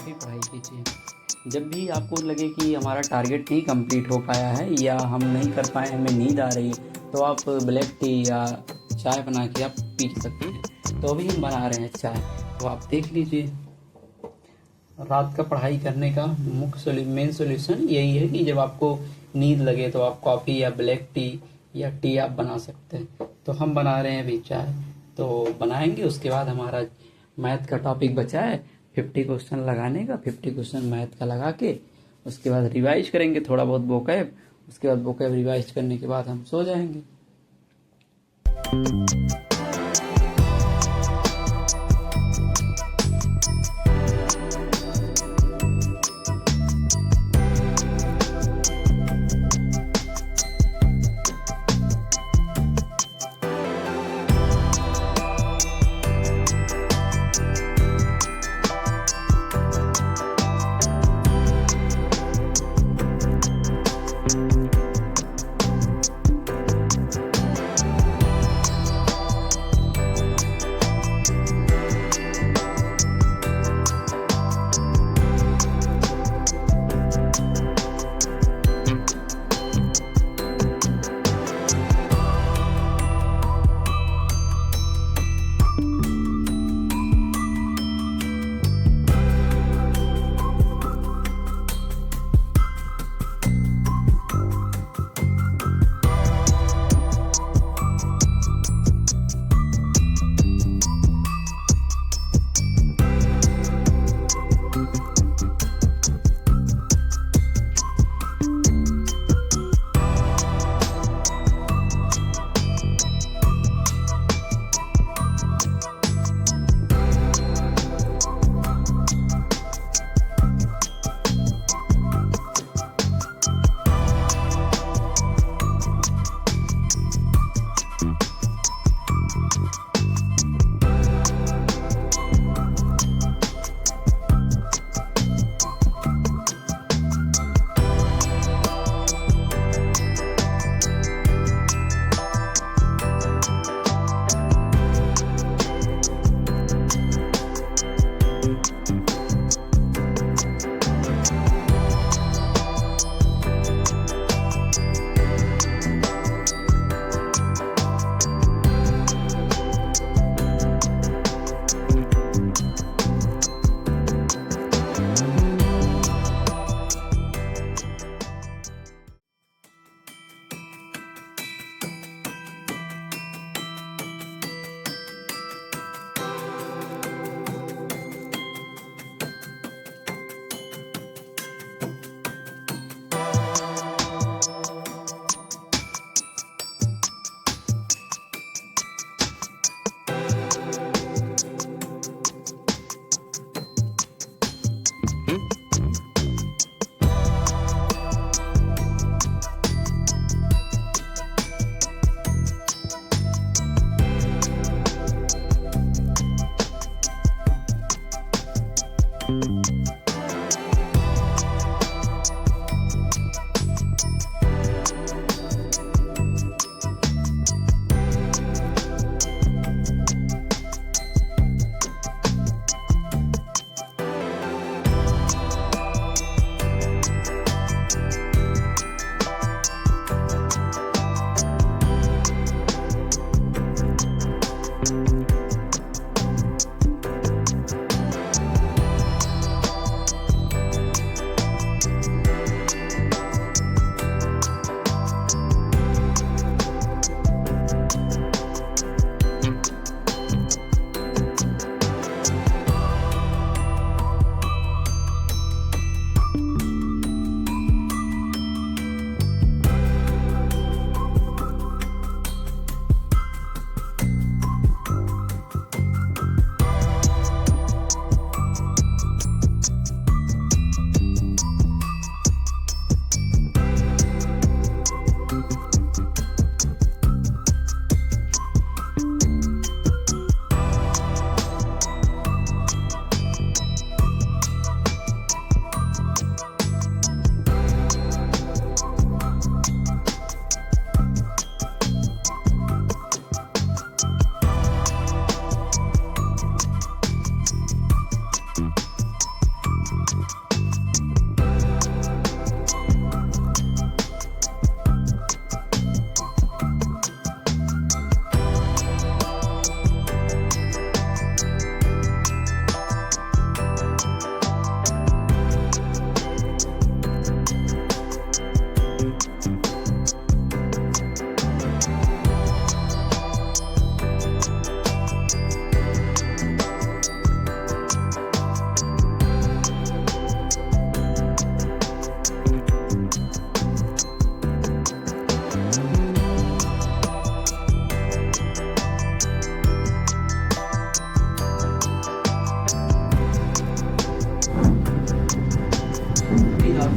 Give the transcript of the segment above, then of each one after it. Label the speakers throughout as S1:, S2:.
S1: काफ़ी पढ़ाई कीजिए। जब भी आपको लगे कि हमारा टारगेट नहीं कंप्लीट हो पाया है या हम नहीं कर पाए, हमें नींद आ रही है, तो आप ब्लैक टी या चाय बना के आप पी सकते हैं। तो अभी हम बना रहे हैं चाय, तो आप देख लीजिए। रात का पढ़ाई करने का मेन सोल्यूशन यही है कि जब आपको नींद लगे तो आप कॉफ़ी या ब्लैक टी या टी आप बना सकते हैं। तो हम बना रहे हैं अभी चाय, तो बनाएंगे। उसके बाद हमारा मैथ का टॉपिक बचा है 50 क्वेश्चन लगाने का। 50 क्वेश्चन मैथ का लगा के उसके बाद रिवाइज करेंगे थोड़ा बहुत वोकैब। उसके बाद वोकैब रिवाइज करने के बाद हम सो जाएंगे।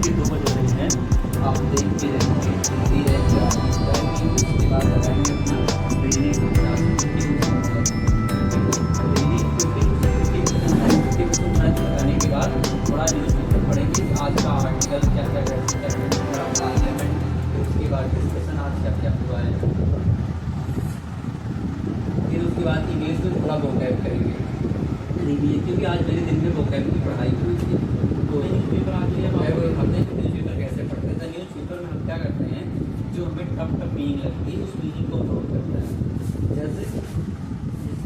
S1: के 2 बज रहे हैं, आप देख के रहेंगे। धीरे लगाएंगे, उसके बाद लगाएंगे अपना बिजली को 50 लगाने के बाद थोड़ा न्यूज़पेपर पढ़ेंगे कि आज का आर्टिकल क्या क्या पार्लियामेंट, उसके बाद डिस्कशन आज क्या क्या हुआ है। फिर उसके बाद इंग्लिश में थोड़ा वोकैब करेंगे, क्योंकि आज मेरे दिन में वोकैब की पढ़ाई हुई थी। तो न्यूज़पेपर आज हम न्यूज़पेपर कैसे पढ़ते हैं। न्यूज़पेपर में हम क्या करते हैं, जो हमें टफ मीनिंग लगती है उस मीनिंग को नोट करते हैं। जैसे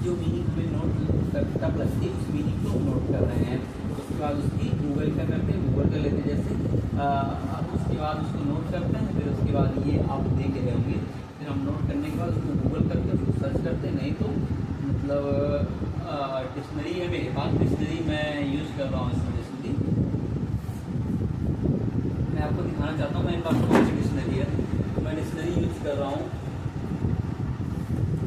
S1: जो मीनिंग हमें नोट टफ लगती है उस मीनिंग को नोट कर रहे हैं। उसके बाद उसकी गूगल क्या करते हैं, गूगल कर लेते हैं जैसे, उसके बाद उसको नोट करते हैं। फिर उसके बाद ये आप देख रहे होंगे, फिर हम नोट करने के बाद उसको गूगल करते हैं, उसको सर्च करते हैं। नहीं तो मतलब डिक्शनरी है मेरे पास, डिक्शनरी मैं यूज़ कर रहा हूँ इसमें। डिक्शनरी मैं आपको दिखाना चाहता हूँ, मेरे पास कौन सी डिक्शनरी है। मैं डिक्शनरी यूज़ कर रहा हूँ,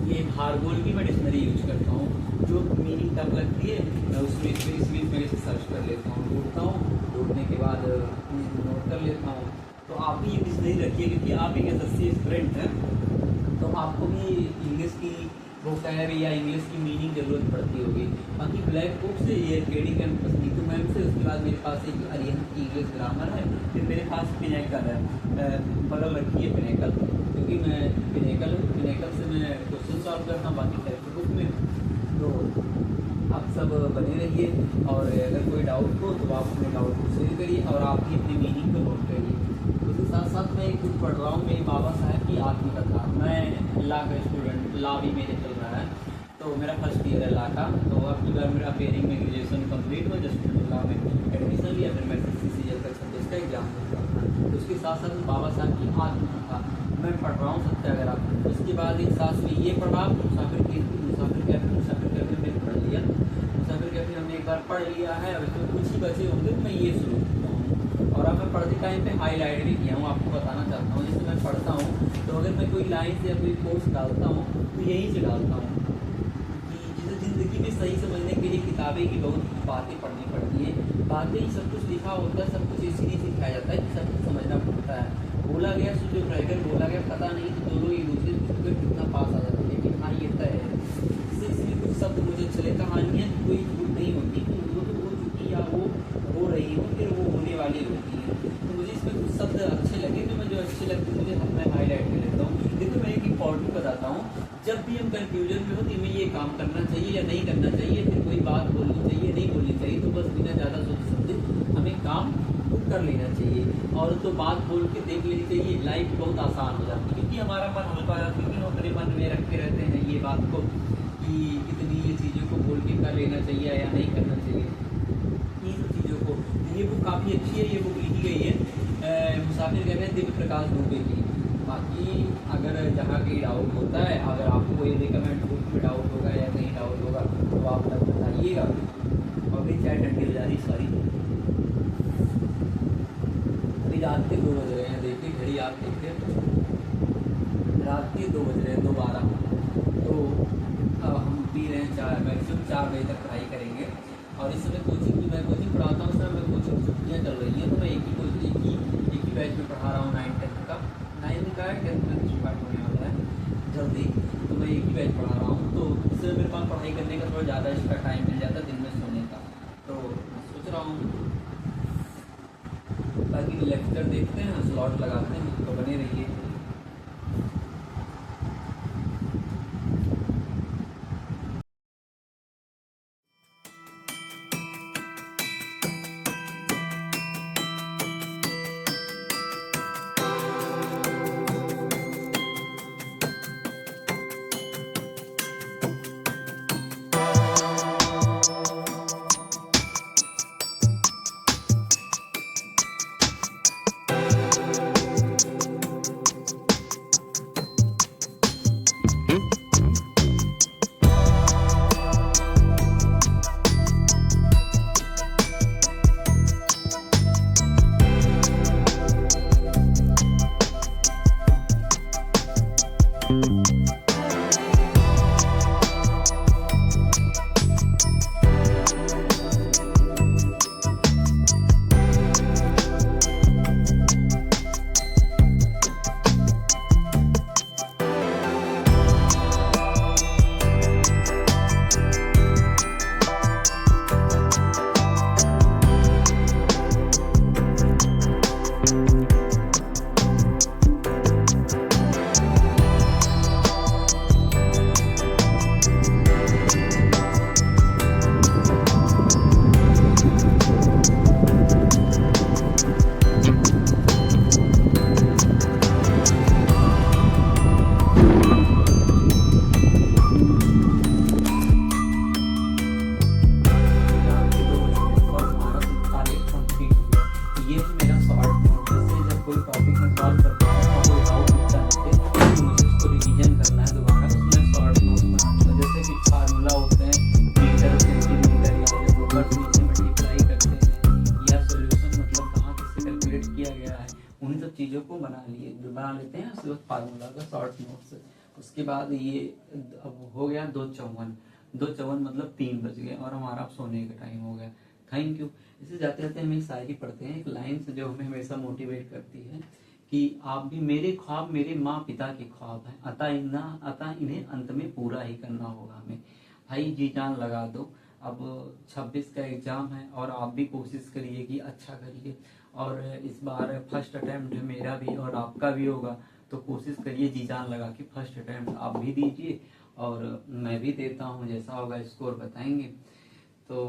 S1: ये हारगोल की मैं डिक्शनरी यूज करता हूँ। जो मीनिंग टफ लगती है मैं उसमें इसमें मैं इसे सर्च कर लेता हूँ, ढूंढता हूँ, ढूंढने के बाद नोट कर लेता हूँ। तो आप भी ये डिक्शनरी रखिए, क्योंकि आप एक एसएससी स्टूडेंट हैं, तो आपको भी इंग्लिश की वोकैब या इंग्लिश की मीनिंग ज़रूरत पड़ती होगी। बाकी ब्लैक बुक से ये केडी कैंपस नीतू मैम से, उसके बाद मेरे पास एक अरिहंत की इंग्लिश ग्रामर है, फिर मेरे पास पिनेकल है, बगल रखी है पिनेकल, क्योंकि मैं पिनेकल से मैं क्वेश्चन सॉल्व करता हूँ। बाकी टेक्स्ट बुक में तो आप सब बने रहिए, और अगर कोई डाउट हो तो आप अपने डाउट को शेयर करिए और आप भी अपनी मीनिंग को नोट करिए। उसके साथ साथ मैं एक बुक पढ़ रहा हूँ, मेरे बाबा साहब की आत्मकथा। मैं लॉ का स्टूडेंट, लॉ भी मेरे चल रहा है, तो मेरा फर्स्ट ईयर है लॉ का। तो अब की बार मेरा पेयरिंग में ग्रेजुएशन कंप्लीट हुआ, जस्ट लॉ में एडमिशन लिया, फिर मैं CCL तक सब्जेक्ट का एग्जाम देता था। तो उसके साथ साथ बाबा साहब की आत्मकथा मैं पढ़ रहा हूँ, सत्याग्रह। उसके बाद एक साथ में ये पढ़ा मुसाफिर कैफे मैंने पढ़ लिया। मुसाफिर कैफे हमने एक बार पढ़ लिया है, अब इसमें कुछ ही बचे होंगे तो मैं ये शुरू करता हूँ। और अब मैं पढ़ते टाइम पे हाईलाइट भी किया हूँ, आपको बताना चाहता हूँ। जैसे मैं पढ़ता हूँ तो अगर मैं कोई लाइन से या कोई कोर्स डालता हूँ तो यहीं से डालता हूँ, कि जैसे ज़िंदगी में सही समझने के लिए किताबें की बहुत बातें पढ़नी पड़ती हैं। बातें ही सब कुछ लिखा होता है, सब कुछ इसीलिए सिखाया जाता है कि सब कुछ समझना पड़ता है। बोला गया जो रहकर बोला गया पता नहीं, तो दोनों एक दूसरे से कितना पास आ जाते हैं, लेकिन हाँ ये तय है। इसलिए कुछ शब्द मुझे चले, कहानियाँ कोई झूठ नहीं होती, कि वो तो हो चुकी या वो हो रही हो, फिर वो होने वाली होती है। तो मुझे इसमें कुछ शब्द अच्छे लगे, तो मैं जो अच्छे लगते मुझे मैं हाईलाइट कर लेता हूँ। देखो मैं एक इम्पॉर्टेंट बताता हूँ, जब भी हम कन्फ्यूजन में हो कि हमें ये काम करना चाहिए या नहीं करना चाहिए, फिर कोई बात बोलनी चाहिए नहीं बोलनी चाहिए, तो बस बिना ज़्यादा सोच समझे हमें काम कर लेना चाहिए, और तो बात बोल के देख लेनी चाहिए। लाइफ बहुत आसान हो जाती है, क्योंकि हमारा मन हल्का हो जाता है, क्योंकि हम अपने मन में रखते रहते हैं ये बात को कि कितनी ये चीज़ों को बोल के कर लेना चाहिए या नहीं करना चाहिए, इन सब चीज़ों को। ये बुक काफ़ी अच्छी है, ये बुक लिखी गई है मुसाफिर कैफे दिव्य प्रकाश दुबे की। बाकी अगर जहाँ कहीं डाउट होता है, अगर आपको ये रिकमेंड बुक में डाउट होगा या कहीं डाउट होगा तो आप तक बताइएगा। और भी चाय ठंडी हो जा रही, सॉरी। रात के 2 बज रहे हैं, देखिए घड़ी आप देखिए, रात के 2 बज रहे हैं, 2:12। तो अब हम पी रहे हैं चाय, मैक्सिमम 4 बजे तक पढ़ाई करेंगे। और इस समय मैं कोचिंग पढ़ाता हूँ, इस समय मैं कोचिंग छुट्टियाँ चल रही हैं, तो मैं एक ही बैच में पढ़ा रहा हूँ, 9th-10th का। 9th का है, 10th में स्टार्ट होने वाला है जल्दी, तो मैं एक ही बैच पढ़ा रहा हूँ। तो इससे मेरे पास पढ़ाई करने का थोड़ा ज़्यादा एक्स्ट्रा टाइम मिल जाता है दिन में सोने का, तो मैं सोच रहा हूँ। बाकी लेक्चर देखते हैं, स्लॉट लगाते हैं, तो बने रहिए। उन सब चीज़ों को बना लेते हैं। उसके बाद फार्मूला का शॉर्ट नोट्स, उसके बाद ये अब हो गया 2:54। 2:54 मतलब 3 बज गए और हमारा अब सोने का टाइम हो गया। Thank you. इसे जाते जाते हम एक शायरी पढ़ते हैं, एक लाइन से जो हमें हमेशा मोटिवेट करती है कि आप भी मेरे ख्वाब मेरे माँ पिता के ख्वाब हैं, अतः इन्हें अंत में पूरा ही करना होगा हमें। भाई जी जान लगा दो, अब 26 का एग्ज़ाम है और आप भी कोशिश करिए कि अच्छा करिए। और इस बार फर्स्ट अटैम्प्ट मेरा भी और आपका भी होगा, तो कोशिश करिए जी जान लगा के फर्स्ट अटैम्प्ट आप भी दीजिए और मैं भी देता हूँ, जैसा होगा स्कोर बताएंगे। तो